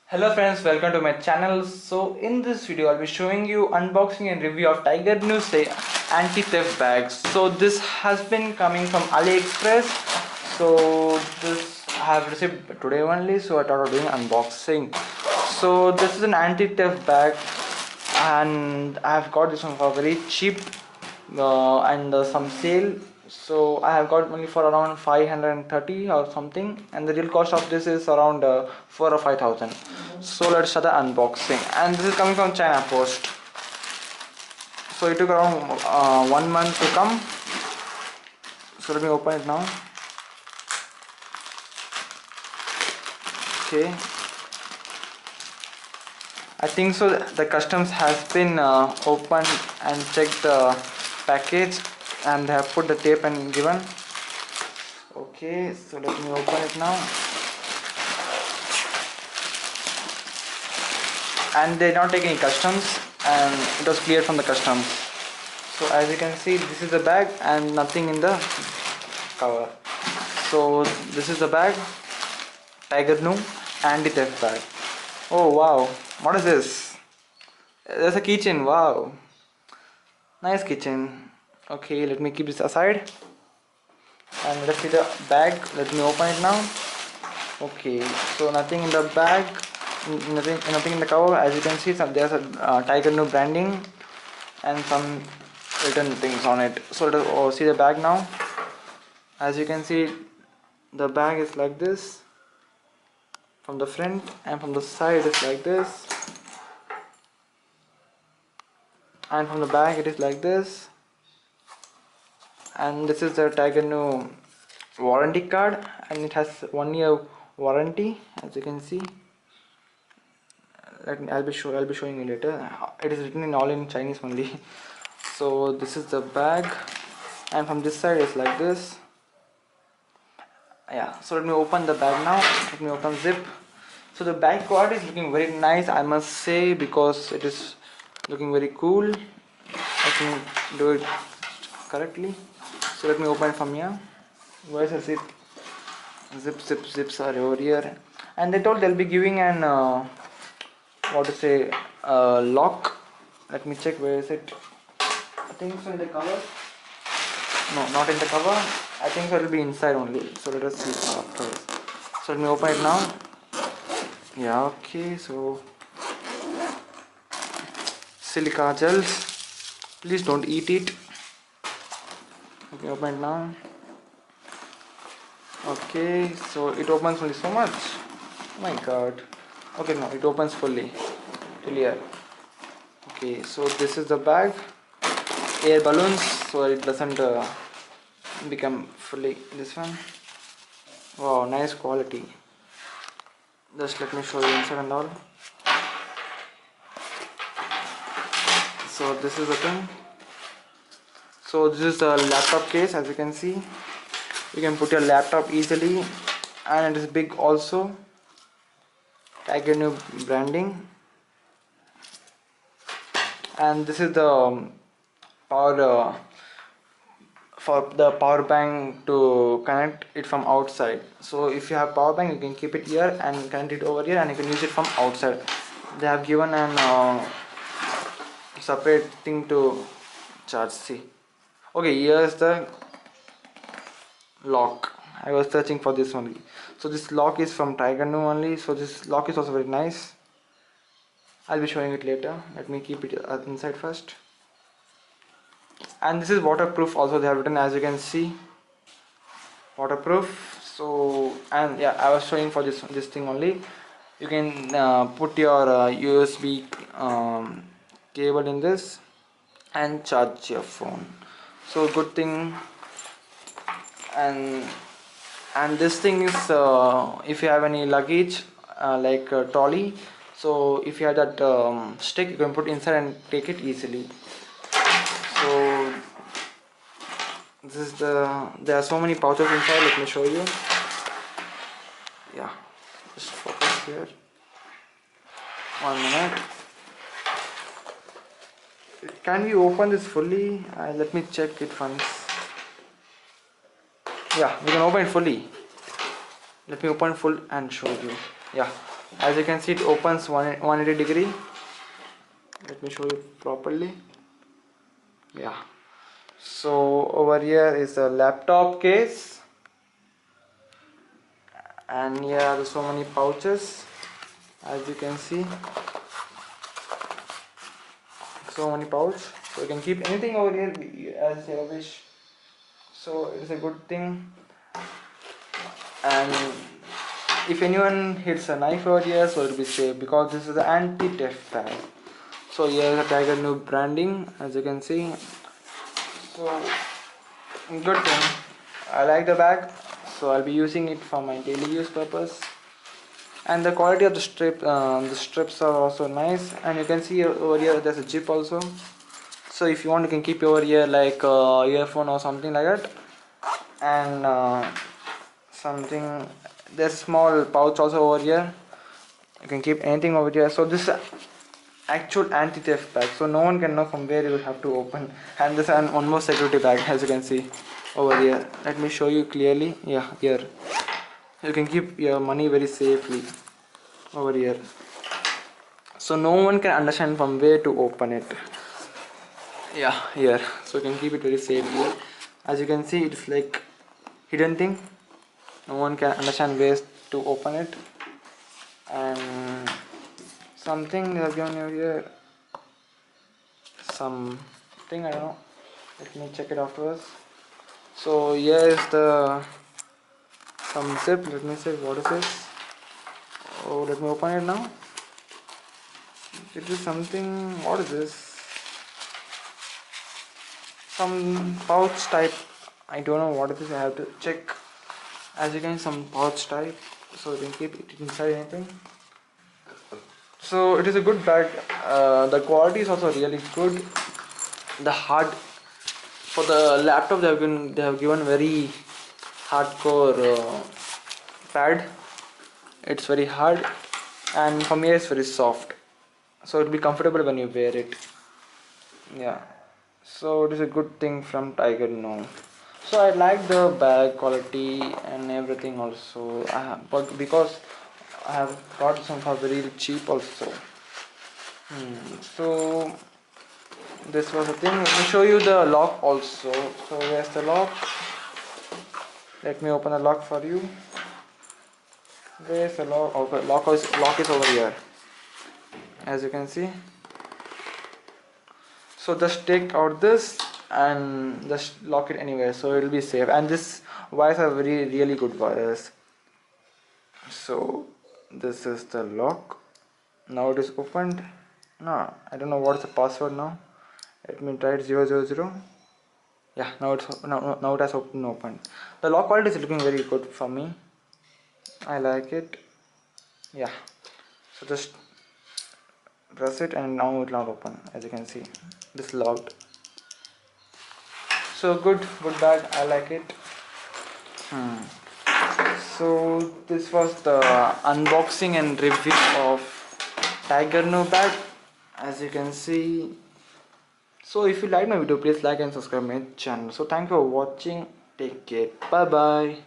Hello friends, welcome to my channel. So in this video I'll be showing you unboxing and review of Tigernu say anti-theft bags. So this has been coming from AliExpress. So this I have received today only, so I thought of doing unboxing. So this is an anti-theft bag and I have got this one for very cheap and some sale. So I have got only for around 530 or something, and the real cost of this is around 4 or 5,000. So let's start the unboxing, and this is coming from China Post. So it took around 1 month to come. So let me open it now. Okay, I think so the customs has been opened and checked the package, and they have put the tape and given. Okay, so let me open it now. And they not take any customs, and it was cleared from the customs. So as you can see, this is the bag and nothing in the cover. So this is the bag, Tigernu anti-theft bag. Oh wow, what is this? There's a keychain. Wow, nice keychain. Okay, let me keep this aside and let's see the bag. Let me open it now. Okay, so nothing in the bag, nothing in the cover. As you can see, there's a Tigernu branding and some written things on it. So let's see the bag now. As you can see, the bag is like this from the front, and from the side is like this, and from the back it is like this. And this is the Tigernu warranty card, and it has 1 year warranty. As you can see, I'll be showing you later. It is written in all in Chinese only. So this is the bag, and from this side it's like this. Yeah, so let me open the bag now. Let me open zip. So the back quality is looking very nice, I must say, because it is looking very cool. Let me do it correctly. So let me open it from here. Where's the zip? Zips are over here, and they told they'll be giving an lock. Let me check, where is it? I think so in the cover. No, not in the cover. I think so it will be inside only. So let us see after. So let me open it now. Yeah, okay. So silica gels. Please don't eat it. Let me open it now. Okay, so it opens only so much. Oh my god. Okay, no, it opens fully. Till here. Okay, so this is the bag. Air balloons, so it doesn't become fully this one. Wow, nice quality. Just let me show you inside and all. So this is the thing. So this is the laptop case. As you can see, you can put your laptop easily, and it is big also. Tigernu branding. And this is the power for the power bank to connect it from outside. So if you have power bank, you can keep it here and connect it over here, and you can use it from outside. They have given an separate thing to charge. See, okay, here's the lock. I was searching for this only. So this lock is from Tigernu only. So this lock is also very nice. I'll be showing it later. Let me keep it inside first. And this is waterproof also, they have written, as you can see, waterproof. So, and yeah, I was showing for this thing only. You can put your USB cable in this and charge your phone. So good thing. And this thing is if you have any luggage like a trolley, so if you have that stick, you can put inside and take it easily. So this is there are so many pouches inside. Let me show you. Yeah, just focus here. 1 minute. Can we open this fully? Let me check it once. Yeah, we can open it fully. Let me open full and show you. Yeah, As you can see, it opens 180 degree. Let me show you properly. Yeah. So over here is a laptop case, and here are so many pouches. As you can see, so many pouch. So you can keep anything over here as you wish. So it is a good thing. And if anyone hits a knife over here, so it will be safe because this is the Anti-Thef bag. So here is the Tigernu branding, as you can see. So good thing. I like the bag, so I'll be using it for my daily use purpose. And the quality of the strips are also nice. And you can see over here there's a zip also. So if you want, you can keep over here like earphone or something like that. And something, there's a small pouch also over here. You can keep anything over here. So this actual anti-theft bag, so no one can know from where you will have to open. And this is one more security bag, as you can see over here. Let me show you clearly. Yeah, here you can keep your money very safely over here, so no one can understand from where to open it. Yeah, here, so you can keep it very safely. As you can see, it's like hidden thing, no one can understand where to open it. And something they have given you here, something, I don't know, let me check it afterwards. So here is the some zip. Let me see what is this. Oh, let me open it now. It is something, what is this, some pouch type, I don't know what it is, I have to check. As you can see, some pouch type, so you can keep it inside anything. So it is a good bag. The quality is also really good. The hard, for the laptop they have given very hardcore pad. It's very hard, and for me it's very soft, so it'll be comfortable when you wear it. Yeah, so it is a good thing from Tigernu. So I like the bag quality and everything also, but because I have got some for very cheap also. So this was the thing. Let me show you the lock also. So where's the lock? Let me open the lock for you. Where's the lock? Okay, lock is over here, as you can see. So just take out this and just lock it anywhere, so it will be safe. And this wires are really good wires. So this is the lock. Now it is opened. No, I don't know what's the password now. Let me try it. 000. Yeah, now it has opened. The lock quality is looking very good for me. I like it. Yeah, so just press it and now it will not open. As you can see, this locked. So good bag, I like it. So this was the unboxing and review of Tigernu bag, as you can see. So if you like my video, please like and subscribe my channel. So thank you for watching. Take care. Bye bye.